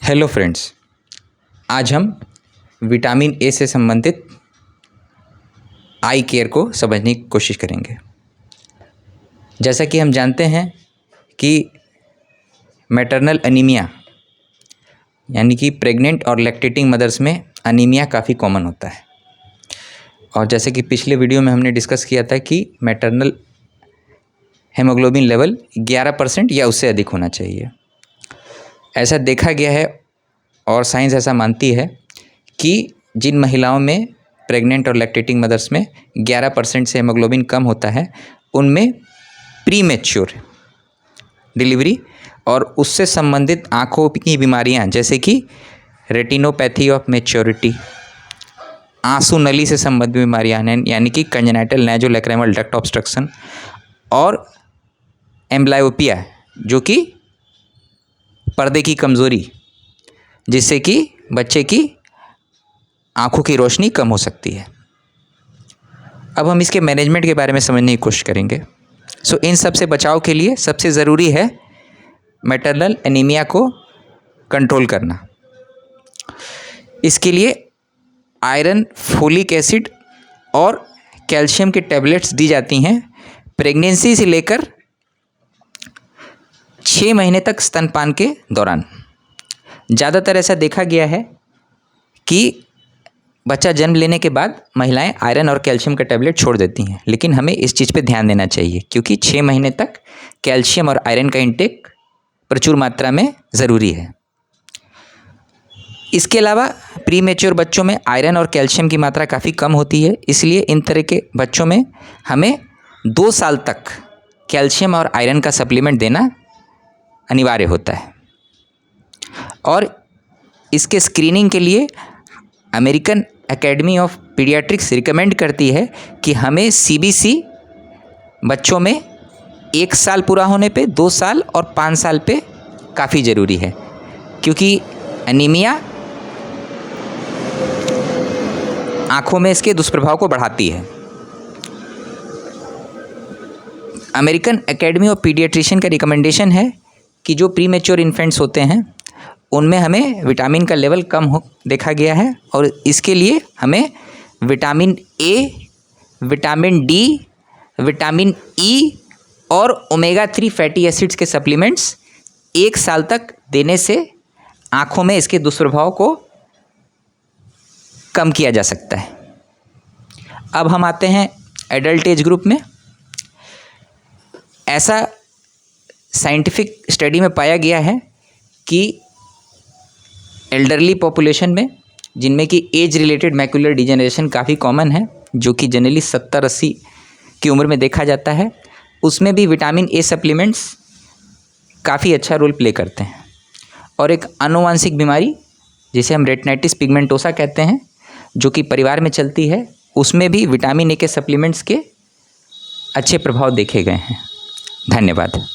Hello friends, आज हम vitamin A से संबंधित आई केयर को समझने की कोशिश करेंगे। जैसा कि हम जानते हैं कि मैटरनल अनीमिया यानी कि प्रेग्नेंट और लैक्टेटिंग मदर्स में अनीमिया काफ़ी कॉमन होता है। और जैसे कि पिछले वीडियो में हमने डिस्कस किया था कि मैटरनल हेमोग्लोबिन लेवल 11% या उससे अधिक होना चाहिए। ऐसा देखा गया है और साइंस ऐसा मानती है कि जिन महिलाओं में प्रेग्नेंट और लैक्टेटिंग मदर्स में 11% से हेमोग्लोबिन कम होता है उनमें प्री मैच्योर डिलीवरी और उससे संबंधित आँखों की बीमारियाँ जैसे कि रेटिनोपैथी ऑफ मैच्योरिटी, आंसू नली से संबंधित बीमारियाँ यानी कि कंजेनाइटल नेज़ोलैक्रिमल डक्ट ऑब्स्ट्रक्शन और एम्ब्लायोपिया जो कि पर्दे की कमज़ोरी जिससे कि बच्चे की आँखों की रोशनी कम हो सकती है। अब हम इसके मैनेजमेंट के बारे में समझने की कोशिश करेंगे। इन सब से बचाव के लिए सबसे ज़रूरी है मैटरनल एनीमिया को कंट्रोल करना। इसके लिए आयरन, फोलिक एसिड और कैल्शियम के टैबलेट्स दी जाती हैं प्रेगनेंसी से लेकर 6 महीने तक स्तनपान के दौरान। ज़्यादातर ऐसा देखा गया है कि बच्चा जन्म लेने के बाद महिलाएं आयरन और कैल्शियम का टैबलेट छोड़ देती हैं, लेकिन हमें इस चीज़ पे ध्यान देना चाहिए क्योंकि 6 महीने तक कैल्शियम और आयरन का इंटेक प्रचुर मात्रा में ज़रूरी है। इसके अलावा प्री मैच्योर बच्चों में आयरन और कैल्शियम की मात्रा काफ़ी कम होती है, इसलिए इन तरह के बच्चों में हमें 2 साल तक कैल्शियम और आयरन का सप्लीमेंट देना अनिवार्य होता है। और इसके स्क्रीनिंग के लिए American academy of paediatrics recommend करती है कि हमें सीबीसी बच्चों में 1 साल पूरा होने पे, 2 साल और 5 साल पे काफ़ी ज़रूरी है क्योंकि अनीमिया आँखों में इसके दुष्प्रभाव को बढ़ाती है। अमेरिकन एकेडमी ऑफ पीडियाट्रिशियन का रिकमेंडेशन है कि जो प्री मैच्योर इन्फेंट्स होते हैं उनमें हमें विटामिन का लेवल कम हो देखा गया है और इसके लिए हमें vitamin A, vitamin D, vitamin E और ओमेगा 3 फैटी एसिड्स के सप्लीमेंट्स 1 साल तक देने से आँखों में इसके दुष्प्रभाव को कम किया जा सकता है। अब हम आते हैं एडल्ट एज ग्रुप में। ऐसा साइंटिफिक स्टडी में पाया गया है कि एल्डरली पॉपुलेशन में जिनमें कि एज रिलेटेड मैकुलर डिजेनरेशन काफ़ी कॉमन है जो कि जनरली 70-80 की उम्र में देखा जाता है, उसमें भी विटामिन ए सप्लीमेंट्स काफ़ी अच्छा रोल प्ले करते हैं। और एक आनुवांशिक बीमारी जिसे हम रेटिनाइटिस पिगमेंटोसा कहते हैं जो कि परिवार में चलती है, उसमें भी विटामिन ए के सप्लीमेंट्स के अच्छे प्रभाव देखे गए हैं। धन्यवाद।